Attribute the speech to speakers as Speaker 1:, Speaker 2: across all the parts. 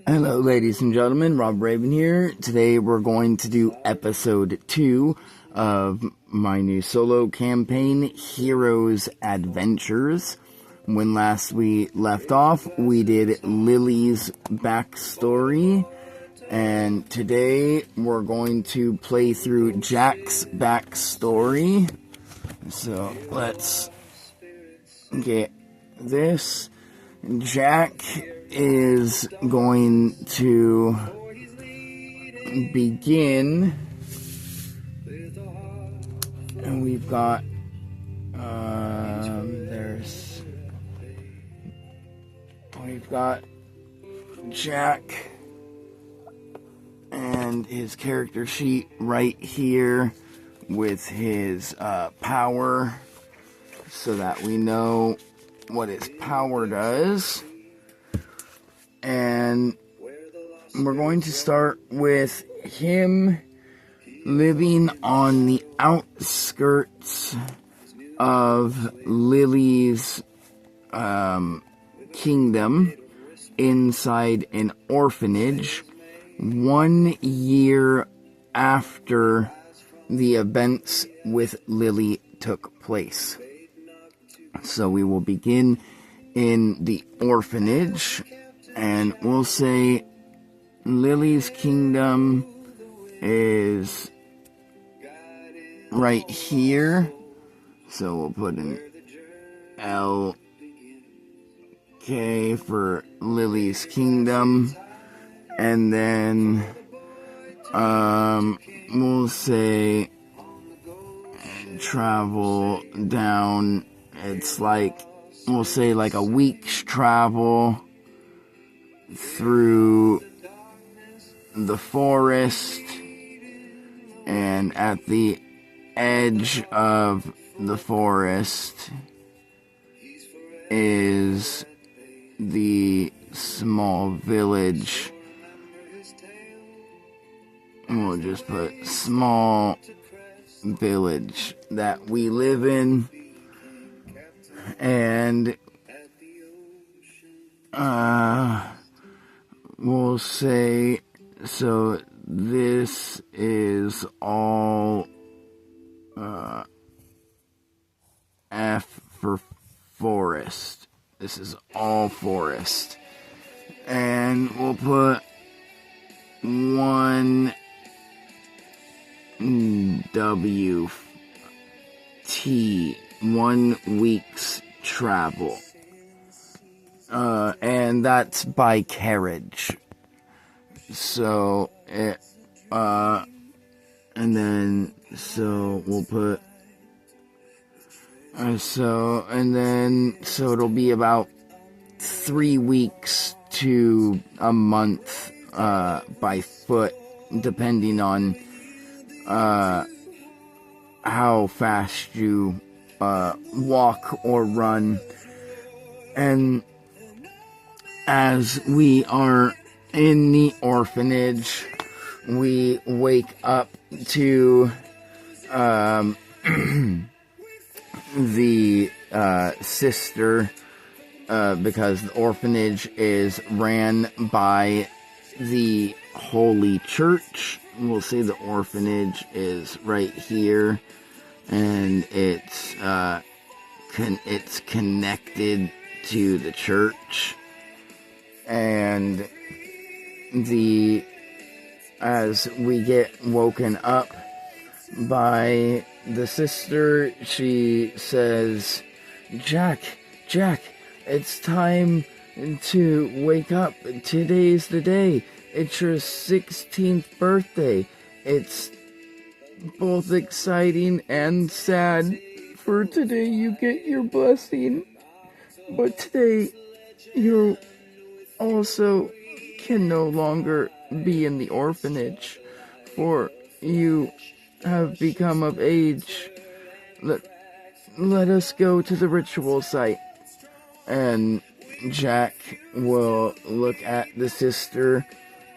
Speaker 1: Hello, ladies and gentlemen. Rob Raven here. Today we're going to do episode 2 of my new solo campaign, Heroes Adventures. When last we left off, we did Lily's backstory. And today we're going to play through Jack's backstory. So let's get this. Jack is going to begin, and we've got we've got Jack and his character sheet right here with his power, so that we know what his power does. And we're going to start with him living on the outskirts of Lily's kingdom inside an orphanage 1 year after the events with Lily took place. So we will begin in the orphanage. And we'll say Lily's kingdom is right here. So we'll put an LK for Lily's kingdom. And then we'll say travel down. It's like, we'll say like a week's travel through the forest, and at the edge of the forest is the small village. We'll just put small village that we live in. And we'll say, so this is all F for forest. This is all forest. And we'll put 1 WT, 1 week's travel. And that's by carriage. So, and then, so we'll put, so it'll be about 3 weeks to a month, by foot, depending on, how fast you, walk or run. And as we are in the orphanage, we wake up to the sister, because the orphanage is ran by the Holy Church. We'll say the orphanage is right here, and it's connected to the church. And as we get woken up by the sister, she says, Jack, it's time to wake up. Today's the day. It's your 16th birthday. It's both exciting and sad. For today you get your blessing, but today you also can no longer be in the orphanage, for you have become of age. Let us go to the ritual site. And Jack will look at the sister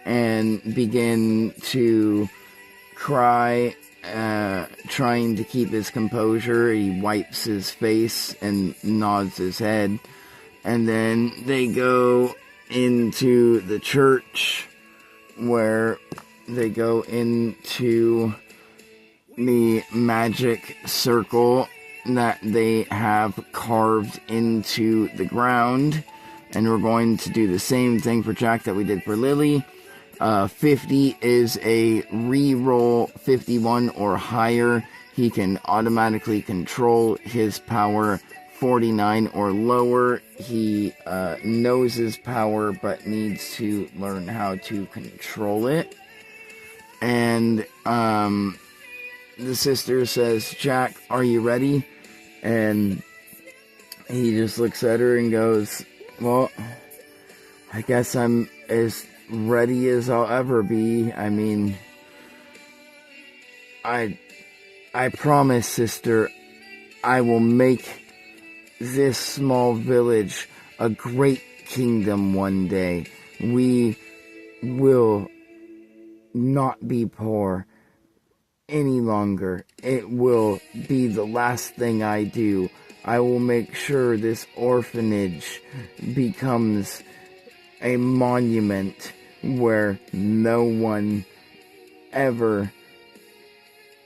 Speaker 1: and begin to cry, trying to keep his composure. He wipes his face and nods his head. And then they go into the church, where they go into the magic circle that they have carved into the ground. And we're going to do the same thing for Jack that we did for Lily. 50 is a re-roll. 51 or higher, he can automatically control his power. 49 or lower, he knows his power but needs to learn how to control it. And the sister says, Jack, are you ready? And he just looks at her and goes, well, I guess I'm as ready as I'll ever be. I mean, I promise, sister, I will make this small village a great kingdom one day. We will not be poor any longer. It will be the last thing I do. I will make sure this orphanage becomes a monument where no one ever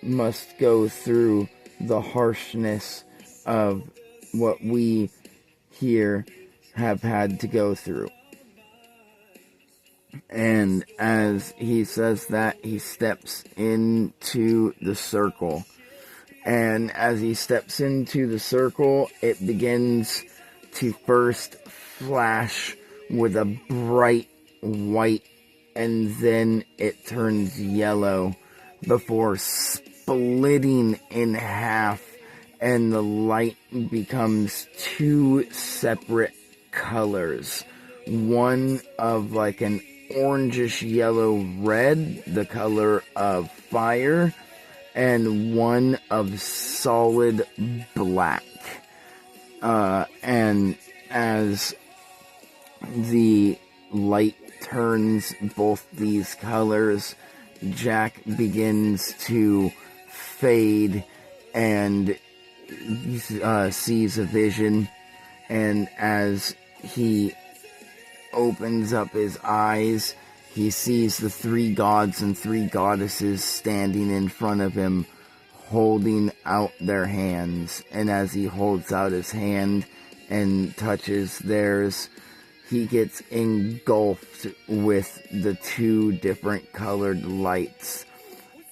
Speaker 1: must go through the harshness of what we here have had to go through. And as he says that, he steps into the circle. And as he steps into the circle, it begins to first flash with a bright white, and then it turns yellow before splitting in half, and the light becomes two separate colors. One of like an orangish yellow red, the color of fire, and one of solid black. And as the light turns both these colors, Jack begins to fade and sees a vision. And as he opens up his eyes, he sees the 3 gods and 3 goddesses standing in front of him, holding out their hands. And as he holds out his hand and touches theirs, he gets engulfed with the 2 different colored lights.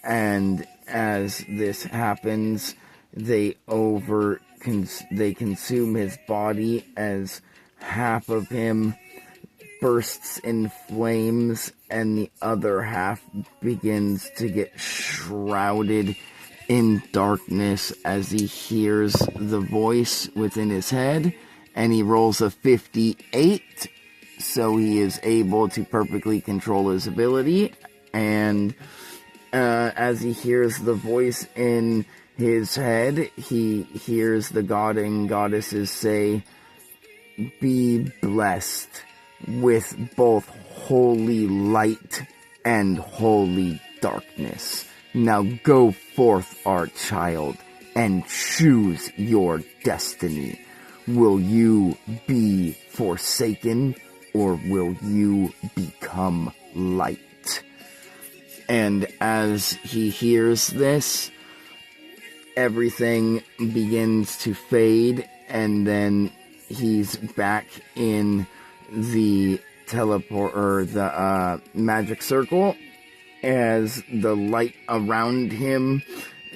Speaker 1: And as this happens, they consume his body as half of him bursts in flames and the other half begins to get shrouded in darkness as he hears the voice within his head, and he rolls a 58, so he is able to perfectly control his ability. And as he hears the voice in his head, he hears the god and goddesses say, "Be blessed with both holy light and holy darkness. Now go forth, our child, and choose your destiny. Will you be forsaken, or will you become light?" And as he hears this, everything begins to fade, and then he's back in the magic circle, as the light around him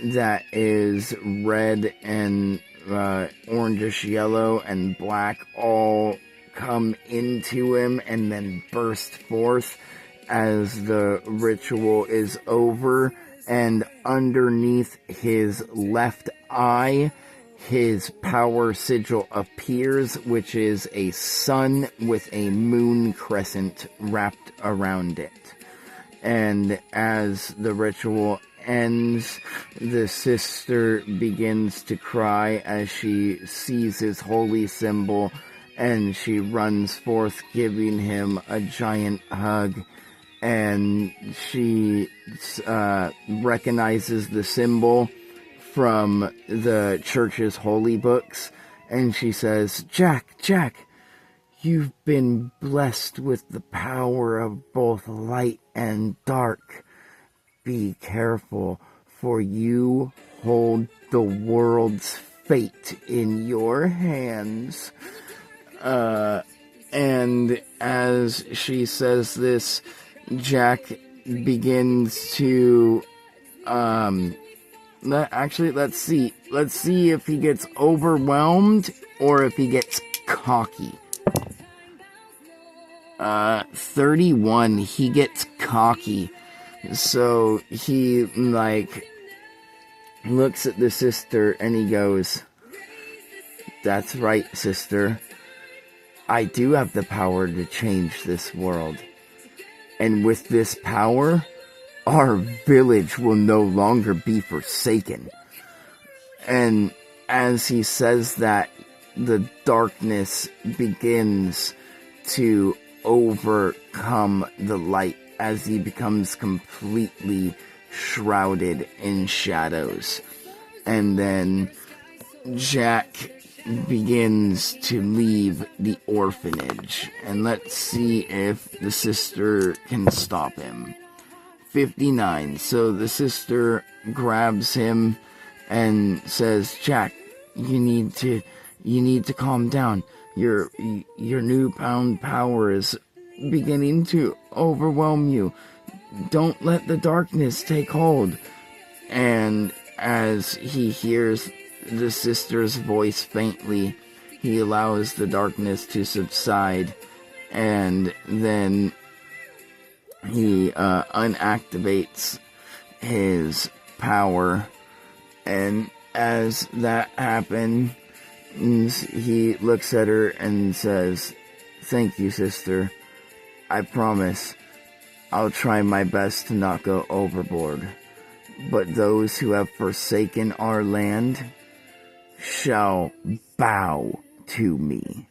Speaker 1: that is red and orangish yellow and black all come into him and then burst forth as the ritual is over. And underneath his left eye, his power sigil appears, which is a sun with a moon crescent wrapped around it. And as the ritual ends, the sister begins to cry as she sees his holy symbol, and she runs forth, giving him a giant hug. And she recognizes the symbol from the church's holy books, and she says, Jack, You've been blessed with the power of both light and dark. Be careful, for you hold the world's fate in your hands. And as she says this, Jack begins to, let's see if he gets overwhelmed or if he gets cocky. 31, he gets cocky. So he, looks at the sister and he goes, "That's right, sister. I do have the power to change this world. And with this power, our village will no longer be forsaken." And as he says that, the darkness begins to overcome the light as he becomes completely shrouded in shadows. And then Jack begins to leave the orphanage. And let's see if the sister can stop him. 59. So the sister grabs him and says, "Jack, you need to calm down. Your newfound power is beginning to overwhelm you. Don't let the darkness take hold." And as he hears the sister's voice faintly, he allows the darkness to subside, and then he unactivates his power. And as that happens, he looks at her and says, "Thank you, sister. I promise I'll try my best to not go overboard. But those who have forsaken our land shall bow to me."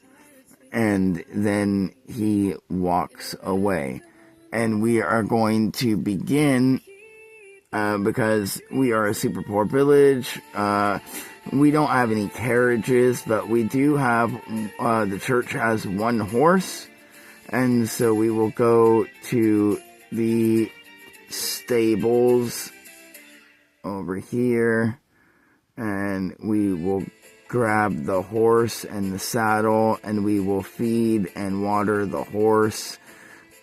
Speaker 1: And then he walks away. And we are going to begin, because we are a super poor village. We don't have any carriages, but we do have, the church has one horse. And so we will go to the stables over here, and we will grab the horse and the saddle, and we will feed and water the horse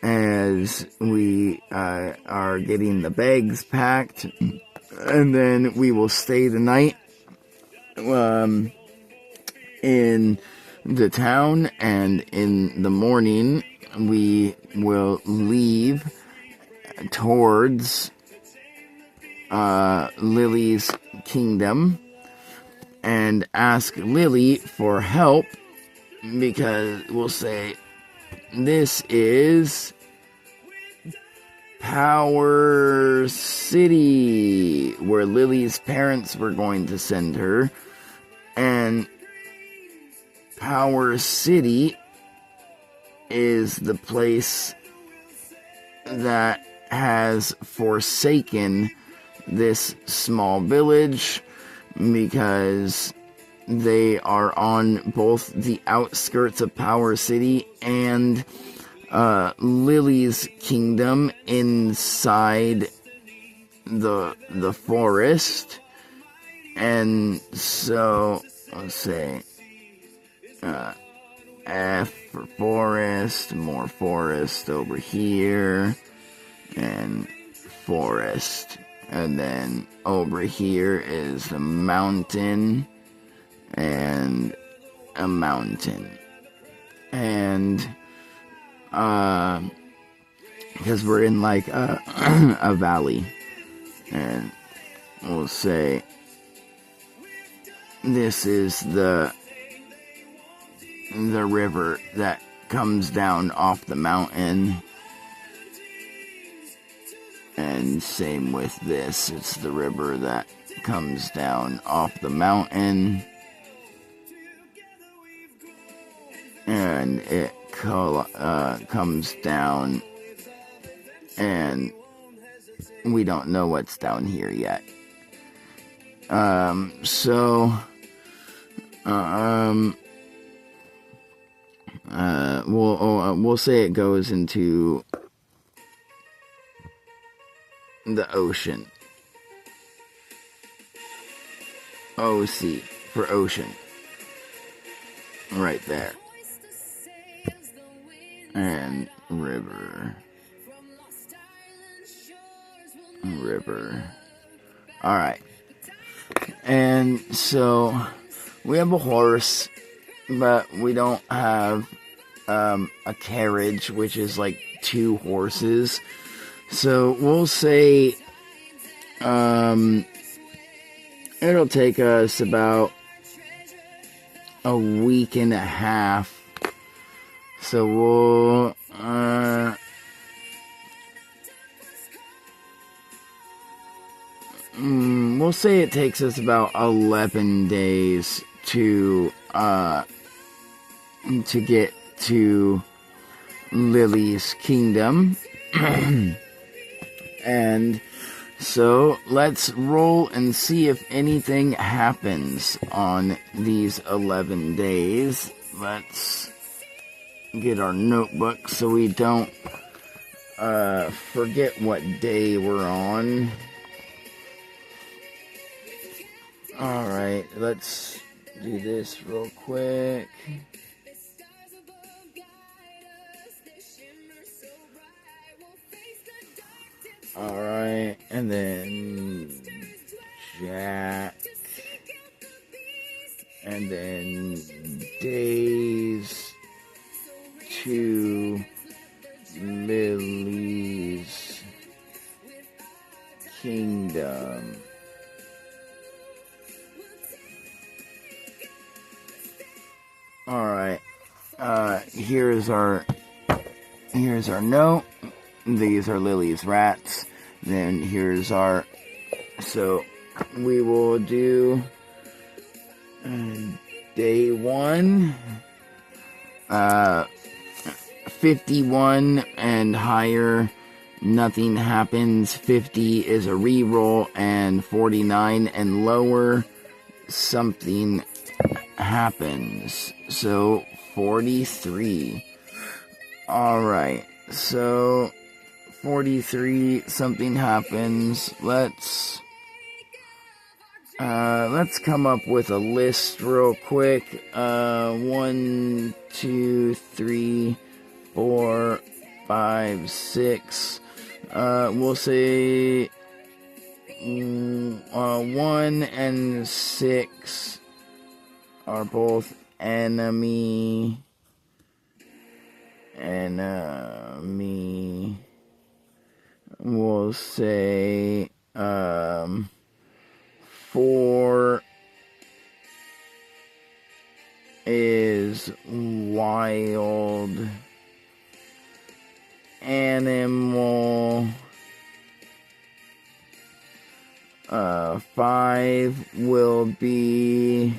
Speaker 1: as we are getting the bags packed. And then we will stay the night in the town, and in the morning we will leave towards Lily's kingdom and ask Lily for help, because we'll say, "This is Power City," where Lily's parents were going to send her. And Power City is the place that has forsaken this small village, because they are on both the outskirts of Power City and Lily's kingdom inside the forest. And so let's say F for forest, more forest over here, and forest. And then over here is the mountain, and a mountain. And because we're in like a valley, and we'll say this is the river that comes down off the mountain. And same with this, it's the river that comes down off the mountain. And it comes down, and we don't know what's down here yet. we'll say it goes into the ocean. OC for ocean. Right there. And river. Alright. And so we have a horse, but we don't have a carriage, which is like 2 horses. So we'll say it'll take us about a week and a half. So we'll say it takes us about 11 days to get to Lily's kingdom. And so let's roll and see if anything happens on these 11 days. Let's get our notebook so we don't forget what day we're on. Alright, let's do this real quick. Alright, and then Jack, and then days to Lily's kingdom. Alright, here's our note. These are Lily's rats. Then here's our, so we will do day 1, 51 and higher, nothing happens. 50 is a reroll, and 49 and lower, something happens. So 43. Alright, so 43, something happens. Let's come up with a list real quick. 1, 2, 3, 4, 5, 6. We'll say 1 and 6 are both enemy. We'll say 4 is wild animal. 5 will be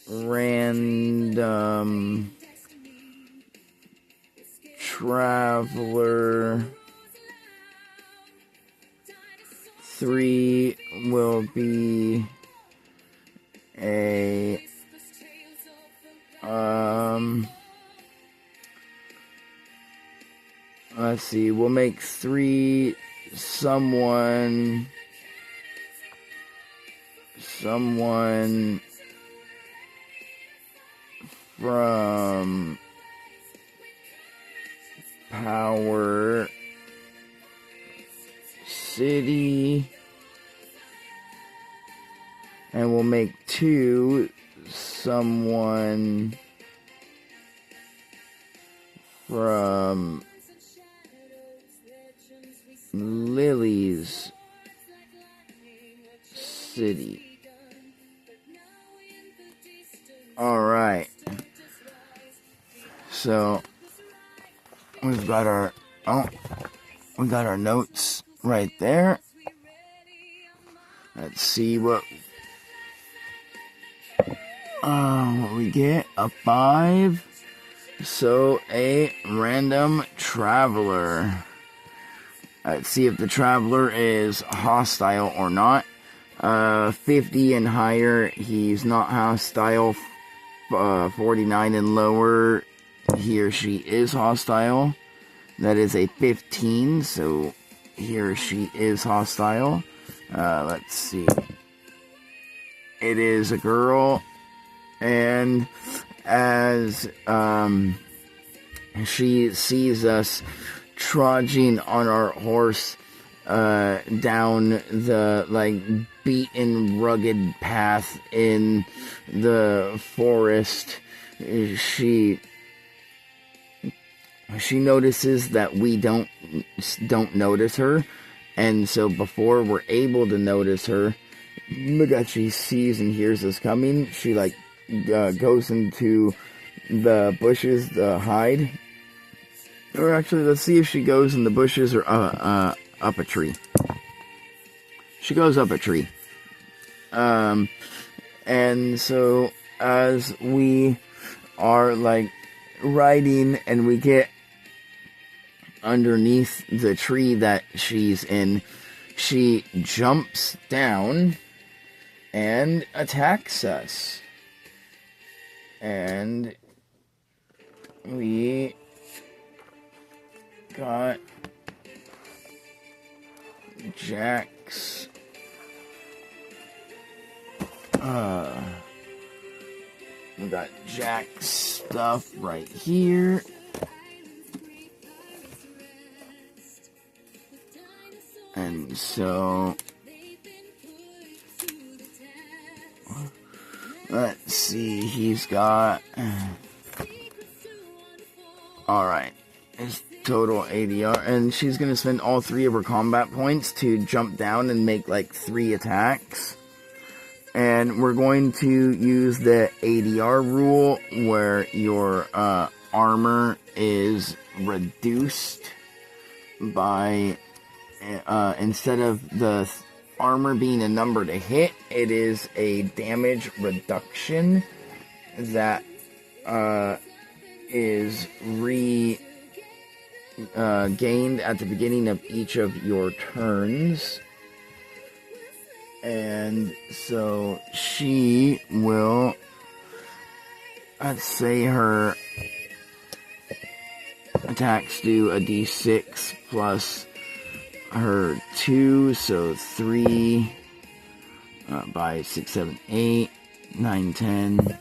Speaker 1: random traveler. 3 will be a let's see, we'll make 3 someone from Power City, and we'll make 2 someone from Lily's city. Alright. So we've got our notes right there. Let's see what we get. A 5. So a random traveler. Let's see if the traveler is hostile or not. 50 and higher, he's not hostile. 49 and lower, he or she is hostile. That is a 15, so he or she is hostile. Let's see. It is a girl, and as she sees us trudging on our horse down the beaten, rugged path in the forest, she notices that we don't notice her, and so before we're able to notice her, because she sees and hears us coming, she goes into the bushes to hide. Or actually, let's see if she goes in the bushes or up a tree. She goes up a tree. And so as we are riding and we get underneath the tree that she's in, she jumps down and attacks us. And we got Jack's we got Jack's stuff right here. And so let's see, he's got alright, his total ADR, and she's gonna spend all 3 of her combat points to jump down and make 3 attacks. And we're going to use the ADR rule where your armor is reduced by instead of the armor being a number to hit, it is a damage reduction that is gained at the beginning of each of your turns. And so she will, let's say her attacks do a d6 plus her 2, so 3 by 6, 7, 8, 9, 10,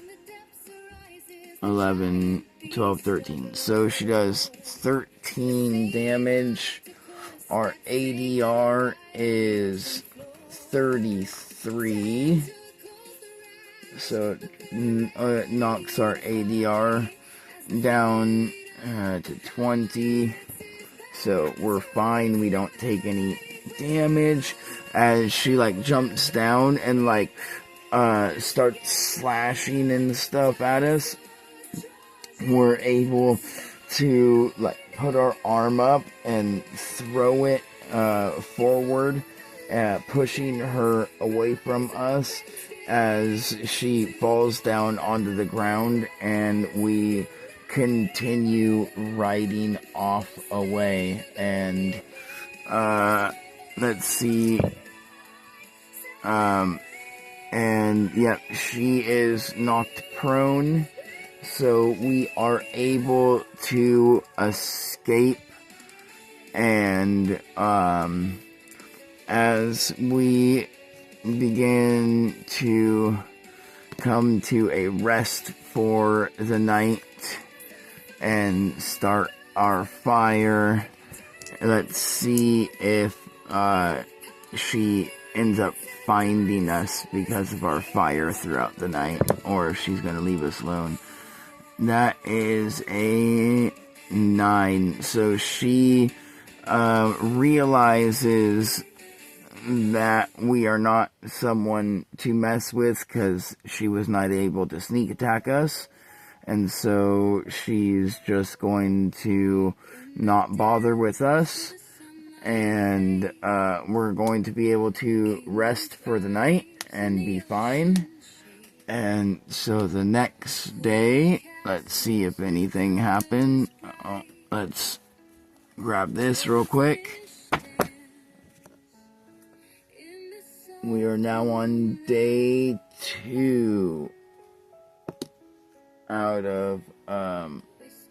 Speaker 1: 11, 12, 13. So she does 13 damage. Our ADR is 33. So it knocks our ADR down to 20. So we're fine, we don't take any damage. As she jumps down and starts slashing and stuff at us, we're able to put our arm up and throw it forward, pushing her away from us as she falls down onto the ground, and we continue riding off away. And let's see, and yep, she is knocked prone, so we are able to escape. And as we begin to come to a rest for the night and start our fire, let's see if she ends up finding us because of our fire throughout the night, or if she's going to leave us alone. That is a 9. So she realizes that we are not someone to mess with because she was not able to sneak attack us. And so she's just going to not bother with us. And we're going to be able to rest for the night and be fine. And so the next day, let's see if anything happened. Let's grab this real quick. We are now on day 2 out of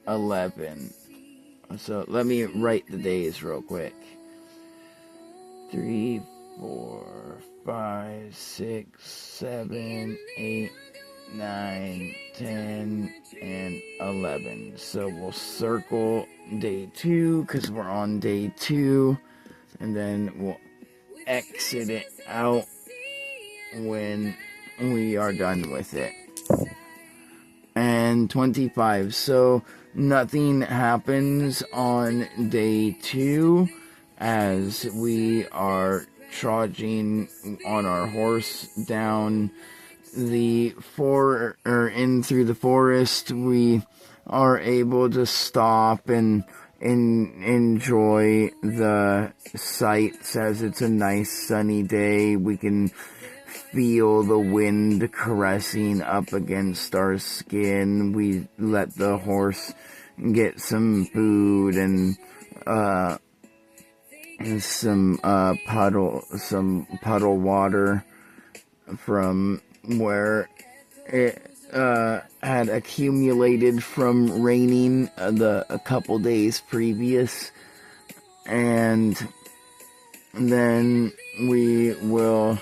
Speaker 1: 11. So let me write the days real quick. 3, 4, 5, 6, 7, 8, 9, 10, and 11. So we'll circle day 2 because we're on day 2, and then we'll exit it out when we are done with it. And 25. So nothing happens on day 2 as we are trudging on our horse down the in through the forest. We are able to stop and enjoy the sights as it's a nice sunny day. We can feel the wind caressing up against our skin. We let the horse get some food and some puddle water from where it had accumulated from raining a couple days previous. And then we will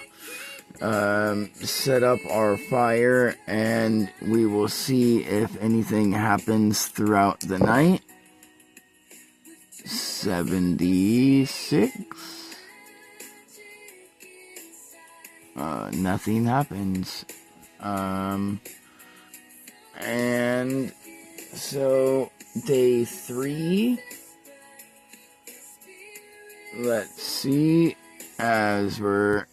Speaker 1: set up our fire, and we will see if anything happens throughout the night. 76. Nothing happens. And so day 3, let's see if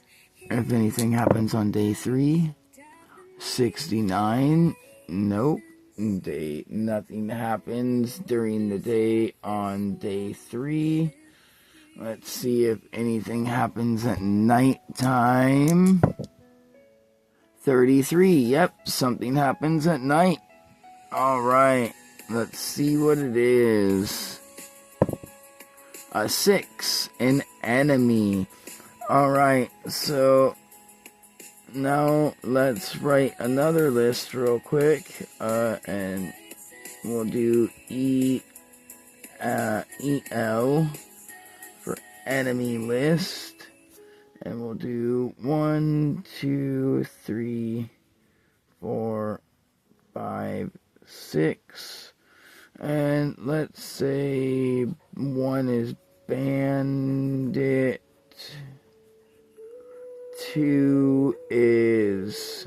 Speaker 1: anything happens on day 3. 69, nope. Nothing happens during the day on day 3. Let's see if anything happens at nighttime. 33, yep, something happens at night. Alright, let's see what it is. A 6, an enemy. Alright, so now let's write another list real quick, and we'll do EL for enemy list, and we'll do 1, 2, 3, 4, 5, 6, and let's say 1 is bandit, 2 is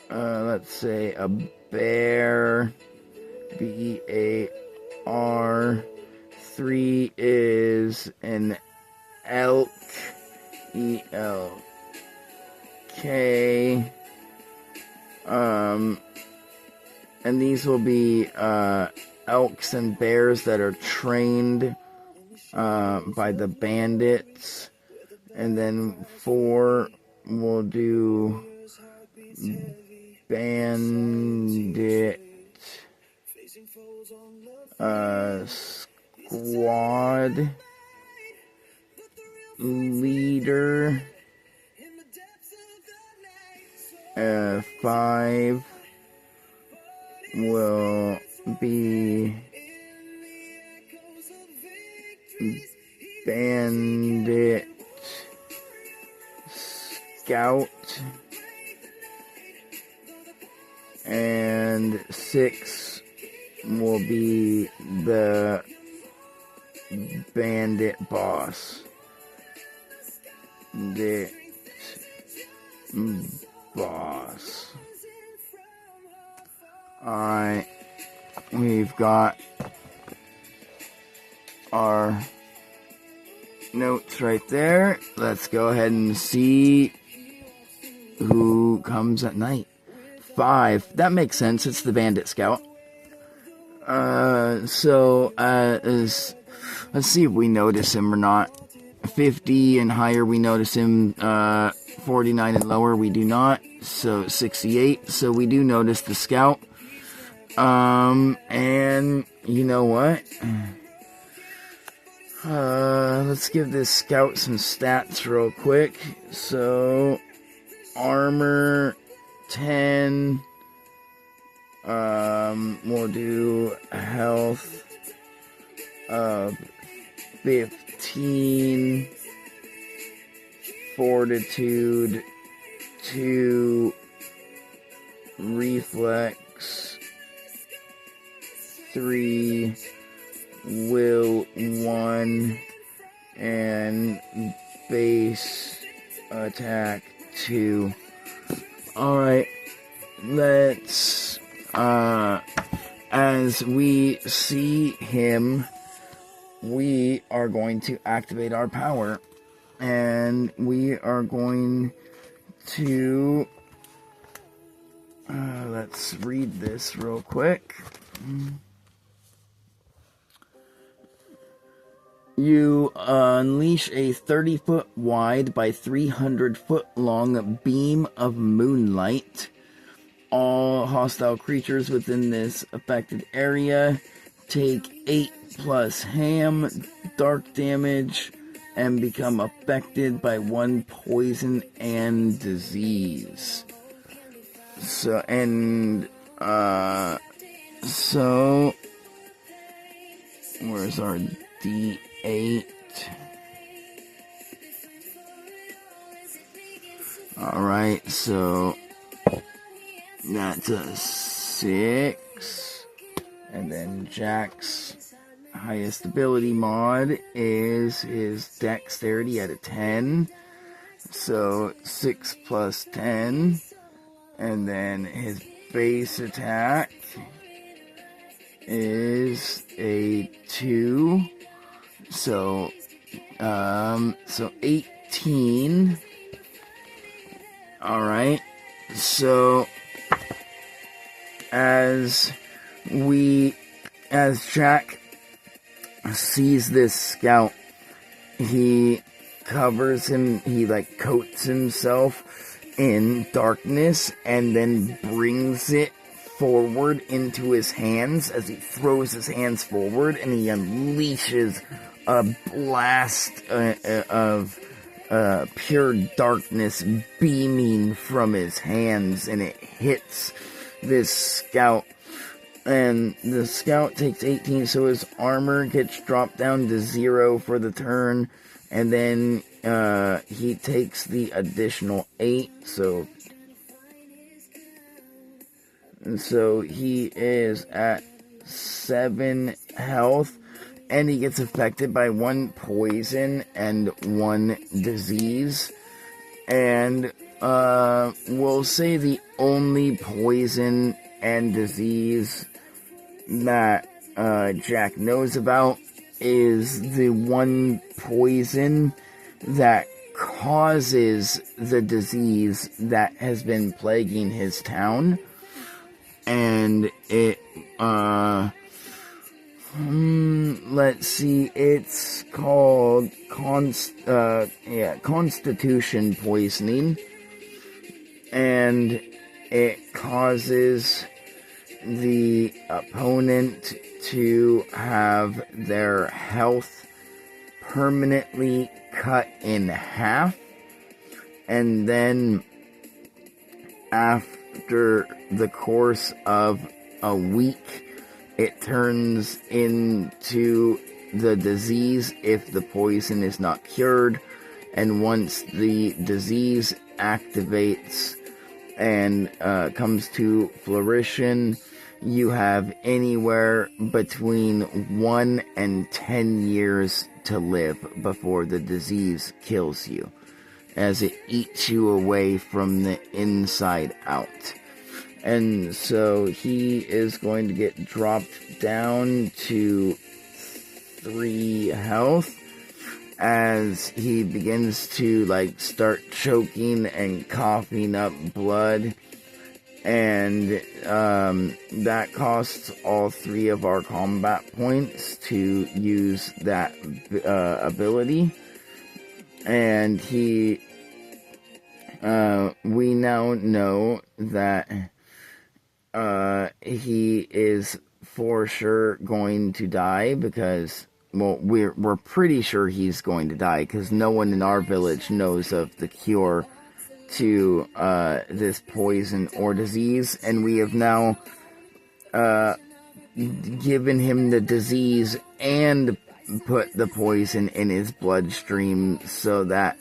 Speaker 1: let's say a bear, BAR. 3 is an elk, ELK. And these will be elks and bears that are trained by the bandits. And then 4 will do bandit squad leader. 5 will be bandit scout, and 6 will be the bandit boss. Boss. Alright, we've got our notes right there. Let's go ahead and see who comes at night. 5, that makes sense, it's the bandit scout. Let's see if we notice him or not. 50 and higher, we notice him. 49 and lower, we do not. So 68, so we do notice the scout. And you know what? Let's give this scout some stats real quick. So, armor 10. We'll do health of 15, fortitude 2, reflex 3, will 1, and base attack 2. Alright, let's, as we see him, we are going to activate our power, and we are going to, let's read this real quick. You unleash a 30-foot wide by 300-foot long beam of moonlight. All hostile creatures within this affected area take 8 plus ham dark damage and become affected by 1 poison and disease. So, where's our D8? Alright, so that's a 6. And then Jack's highest ability mod is his dexterity at a 10. So 6 plus 10. And then his base attack is a 2. So 18. Alright. So as Jack sees this scout, he covers him, he coats himself in darkness and then brings it forward into his hands as he throws his hands forward, and he unleashes a blast of pure darkness beaming from his hands, and it hits this scout, and the scout takes 18, so his armor gets dropped down to 0 for the turn, and then he takes the additional 8, so he is at 7 health, and he gets affected by 1 poison and 1 disease. And we'll say the only poison and disease that Jack knows about is the 1 poison that causes the disease that has been plaguing his town. And it, let's see, it's called Constitution poisoning, and it causes the opponent to have their health permanently cut in half, and then after the course of a week, it turns into the disease if the poison is not cured, and once the disease activates and comes to fruition, you have anywhere between 1 and 10 years to live before the disease kills you, as it eats you away from the inside out. And so he is going to get dropped down to 3 health as he begins to start choking and coughing up blood. And that costs all 3 of our combat points to use that ability. And we now know that he is for sure going to die, because well, we're pretty sure he's going to die, because no one in our village knows of the cure to this poison or disease, and we have now given him the disease and put the poison in his bloodstream, so that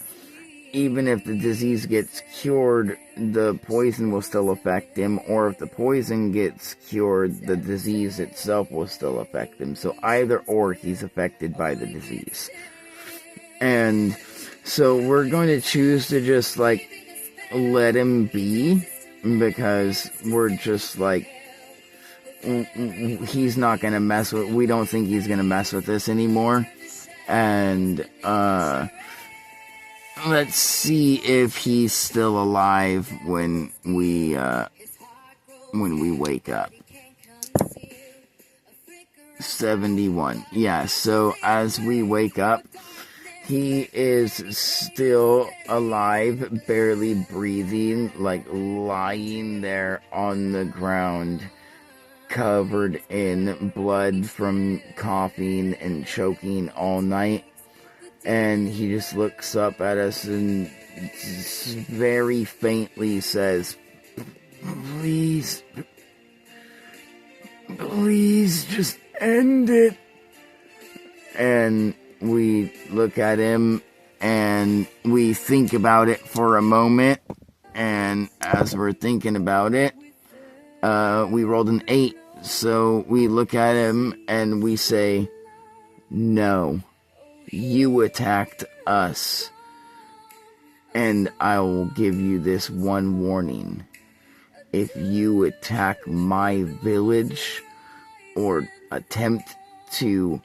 Speaker 1: even if the disease gets cured, the poison will still affect him, or if the poison gets cured, the disease itself will still affect him. So either or, he's affected by the disease. And so we're going to choose to just, like, let him be, because we're just, like, he's not going to mess with, we don't think he's going to mess with this anymore. And, let's see if he's still alive when we wake up. 71. Yeah, so as we wake up, he is still alive, barely breathing, like lying there on the ground, covered in blood from coughing and choking all night. And he just looks up at us and very faintly says, please, just end it. And we look at him and we think about it for a moment. And as we're thinking about it, we rolled an 8. So we look at him and we say, no. You attacked us, and I will give you this one warning. If you attack my village or attempt to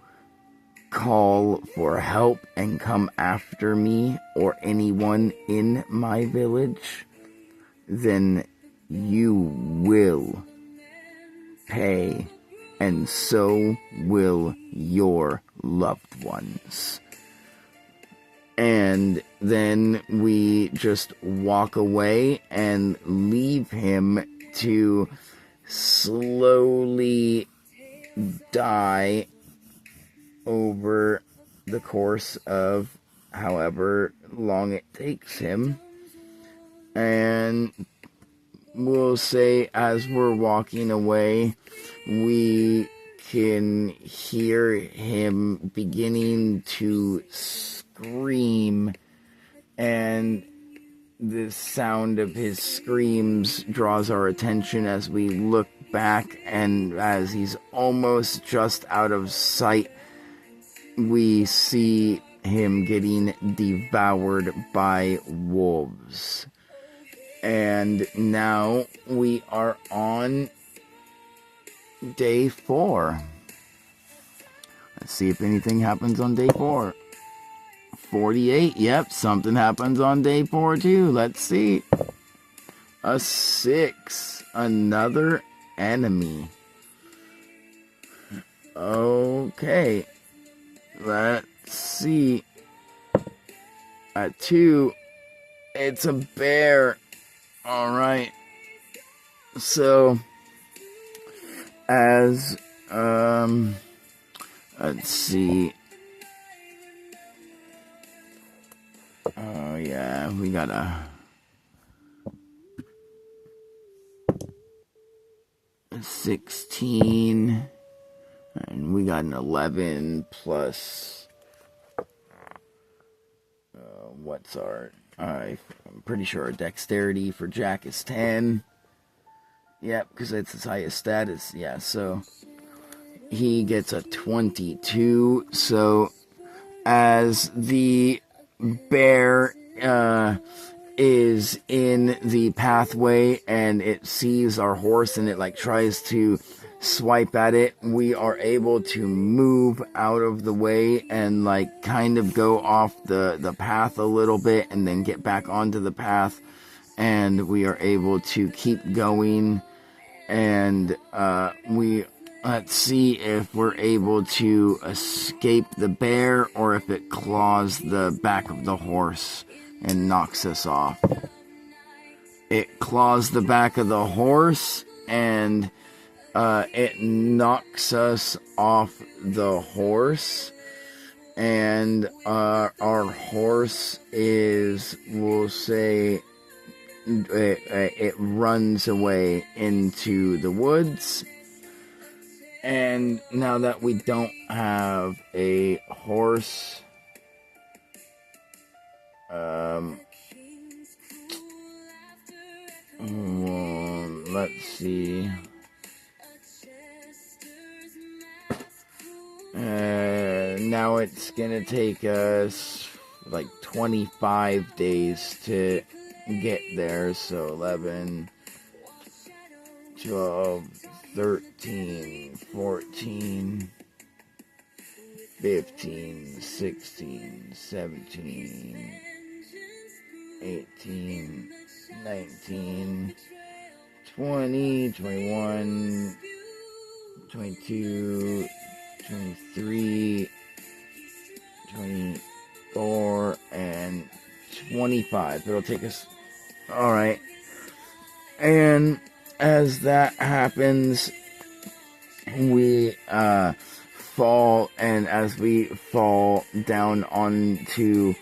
Speaker 1: call for help and come after me or anyone in my village, then you will pay, and so will your loved ones. And then we just walk away and leave him to slowly die over the course of however long it takes him. And we'll say, as we're walking away, we can hear him beginning to scream, and the sound of his screams draws our attention as we look back, and as he's almost just out of sight, we see him getting devoured by wolves. And now we are on day 4. Let's see if anything happens on day 4. 48. Yep, something happens on day 4 too. Let's see. A 6. Another enemy. Okay. Let's see. At 2, it's a bear. Alright. So, as, let's see. Oh, yeah, we got a 16, and we got an 11 plus, what's our, I'm pretty sure our dexterity for Jack is 10. Yep, because it's his highest status. Yeah, so he gets a 22. So as the bear is in the pathway and it sees our horse and it like tries to swipe at it, we are able to move out of the way and like kind of go off the path a little bit and then get back onto the path, and we are able to keep going. And let's see if we're able to escape the bear or if it claws the back of the horse and knocks us off. It claws the back of the horse, and it knocks us off the horse. and our horse is, we'll say, it runs away into the woods. And now that we don't have a horse, let's see. Now it's gonna take us like 25 days to get there. So 11, 12, 13, 14, 15, 16, 17, 18, 19, 20, 21, 22, 23, 24, and 25. It'll take us... Alright. And as that happens, we fall, and as we fall down onto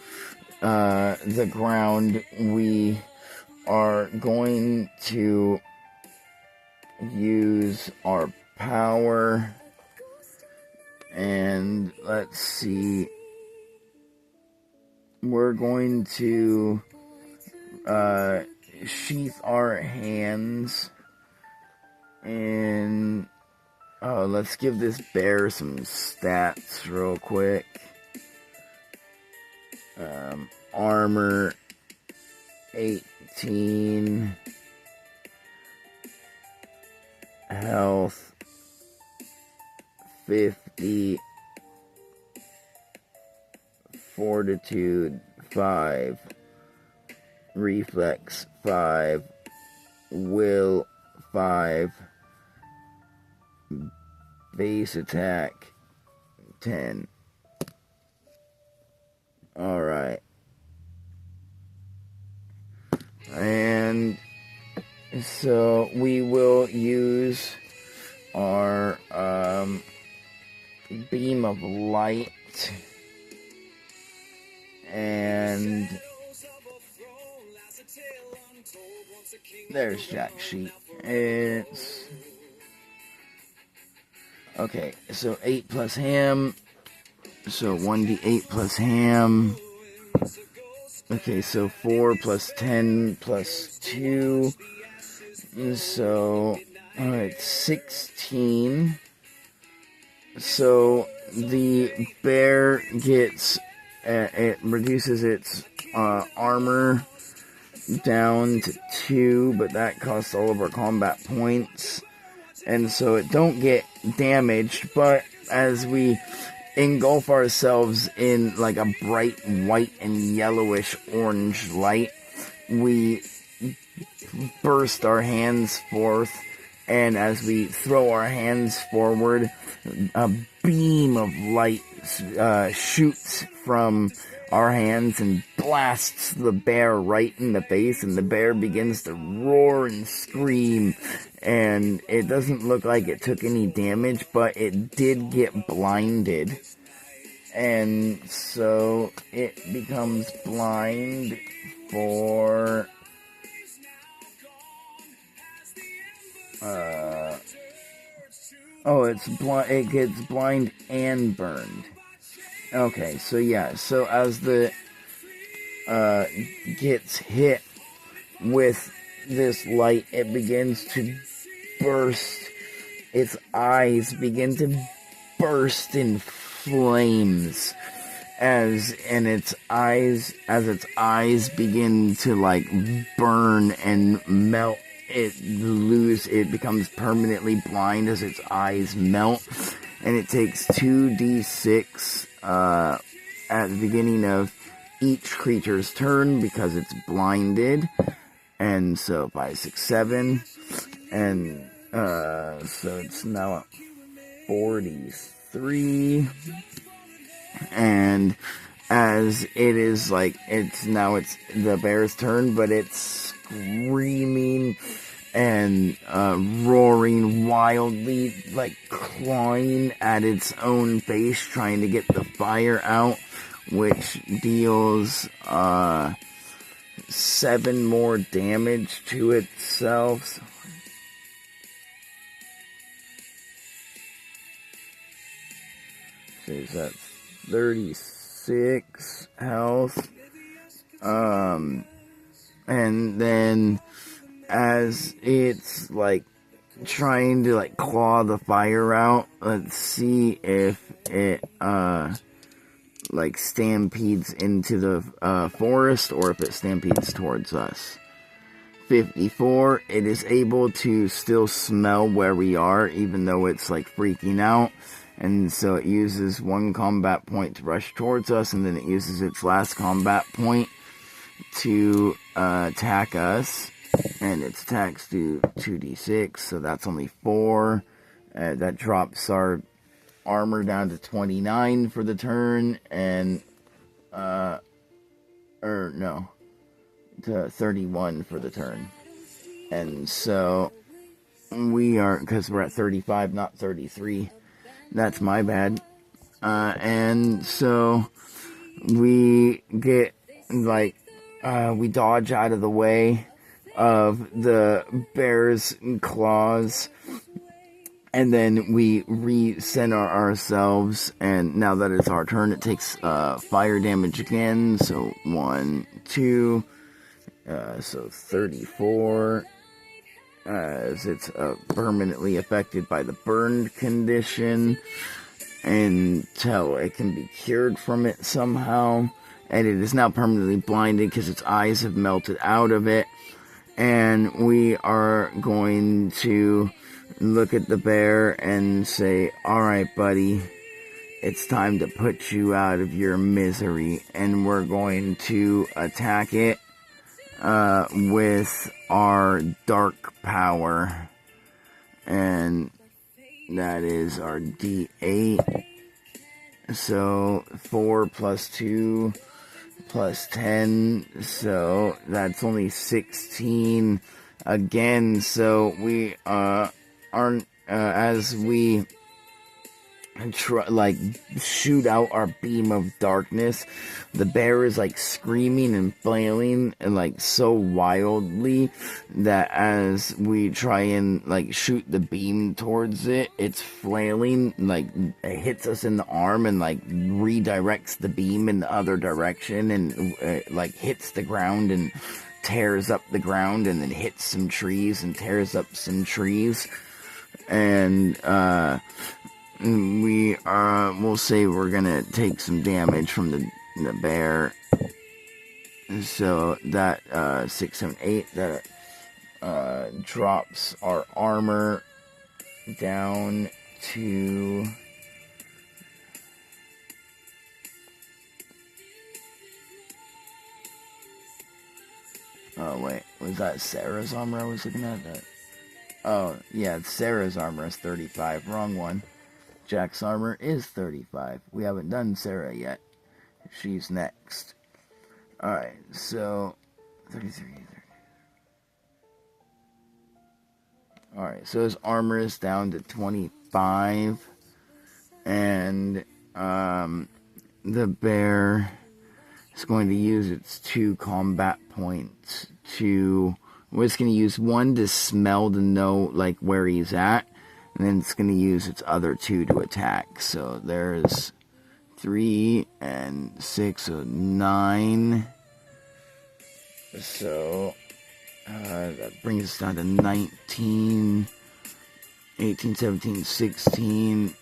Speaker 1: the ground, we are going to use our power, and let's see, we're going to sheath our hands, and let's give this bear some stats real quick. Armor 18, health 50, fortitude 5, reflex 5, will 5, base attack 10. Alright. And so we will use our beam of light, and there's Jack Sheep. It's okay, so 8 plus ham, so 1d8 plus ham. Okay, so 4 plus 10 plus 2, so alright, 16. So the bear gets, it reduces its armor down to 2, but that costs all of our combat points, and so it don't get damaged. But as we engulf ourselves in like a bright white and yellowish orange light, we burst our hands forth, and as we throw our hands forward, a beam of light shoots from our hands and blasts the bear right in the face, and the bear begins to roar and scream, and it doesn't look like it took any damage, but it did get blinded, and so it becomes blind for it gets blind and burned. Okay, so yeah, so as the gets hit with this light, it begins to burst. Its eyes begin to burst in flames as its eyes begin to like burn and melt. It becomes permanently blind as its eyes melt, and it takes 2d6 at the beginning of each creature's turn because it's blinded. And so 5, 6, 7, and so it's now at 43, and as it is like, it's the bear's turn, but it's screaming and roaring wildly, like clawing at its own face, trying to get the fire out, which deals 7 more damage to itself. So that's 36 health. And then as it's like trying to like claw the fire out, let's see if it like stampedes into the forest or if it stampedes towards us. 54, it is able to still smell where we are even though it's like freaking out, and so it uses 1 combat point to rush towards us, and then it uses its last combat point to attack us, and its attacks do 2d6, so that's only 4. That drops our armor down to 29 for the turn, and to 31 for the turn. And so we are, because we're at 35, not 33. That's my bad. And so we get like we dodge out of the way of the bear's claws, and then we recenter ourselves, and now that it's our turn, it takes fire damage again. So 1, 2, so 34, as it's permanently affected by the burned condition until it can be cured from it somehow. And it is now permanently blinded because its eyes have melted out of it. And we are going to look at the bear and say, alright buddy, it's time to put you out of your misery. And we're going to attack it with our dark power. And that is our D8. So 4 plus 2 plus 10, so that's only 16 again. So we aren't as we shoot out our beam of darkness, the bear is like screaming and flailing and like so wildly that as we try and like shoot the beam towards it, it's flailing, like it hits us in the arm and like redirects the beam in the other direction, and like hits the ground and tears up the ground, and then hits some trees and tears up some trees. And we'll say we're gonna take some damage from the bear. So that 6, 7, 8, that drops our armor down to wait, was that Sarah's armor I was looking at? That? Oh yeah, Sarah's armor is 35. Wrong one. Jack's armor is 35. We haven't done Sarah yet. She's next. Alright, so 33. Alright, so his armor is down to 25. And the bear is going to use its 2 combat points to... Well, it's going to use 1 to smell to know like where he's at. And then it's going to use its other 2 to attack. So there's 3 and 6, so 9. So that brings us down to 19, 18, 17, 16.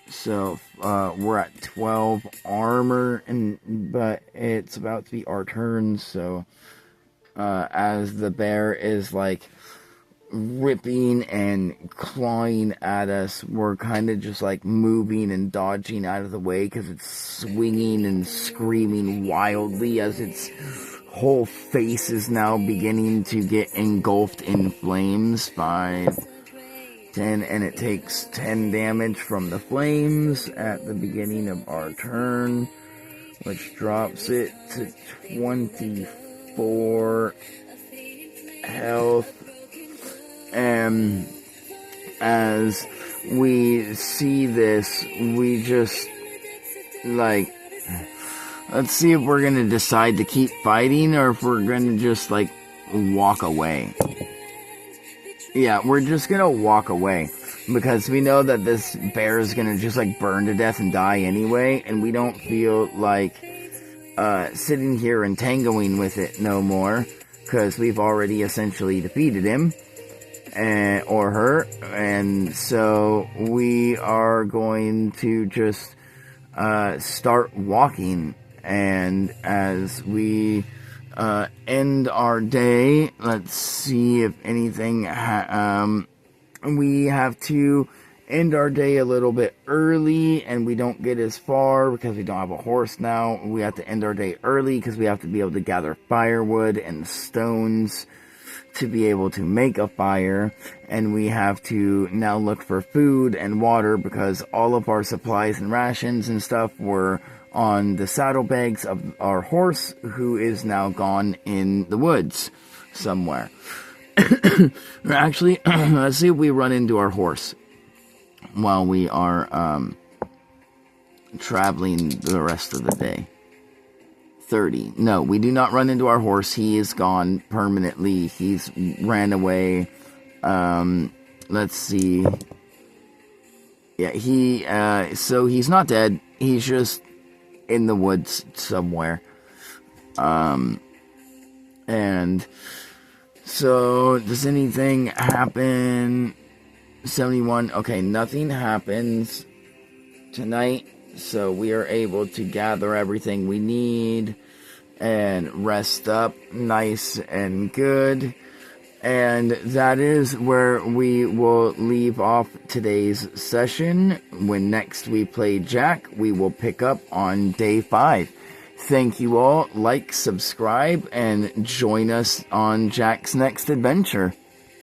Speaker 1: So we're at 12 armor, but it's about to be our turn. So as the bear is like ripping and clawing at us, we're kind of just like moving and dodging out of the way because it's swinging and screaming wildly as its whole face is now beginning to get engulfed in flames. 5, 10, and it takes 10 damage from the flames at the beginning of our turn, which drops it to 24. health. And as we see this, we just, like, let's see if we're going to decide to keep fighting or if we're going to just, like, walk away. Yeah, we're just going to walk away. Because we know that this bear is going to just, like, burn to death and die anyway. And we don't feel like sitting here and tangoing with it no more. Because we've already essentially defeated him. Or her. And so we are going to just start walking. And as we end our day, let's see if anything we have to end our day a little bit early, and we don't get as far because we don't have a horse now. We have to end our day early because we have to be able to gather firewood and stones to be able to make a fire, and we have to now look for food and water because all of our supplies and rations and stuff were on the saddlebags of our horse, who is now gone in the woods somewhere. Actually, let's see if we run into our horse while we are traveling the rest of the day. 30. No, we do not run into our horse. He is gone permanently. He's ran away. Let's see. Yeah, so he's not dead. He's just in the woods somewhere. And so, does anything happen? 71. Okay, nothing happens tonight. So, we are able to gather everything we need and rest up nice and good. And that is where we will leave off today's session. When next we play Jack, we will pick up on day 5. Thank you all. Like, subscribe, and join us on Jack's next adventure.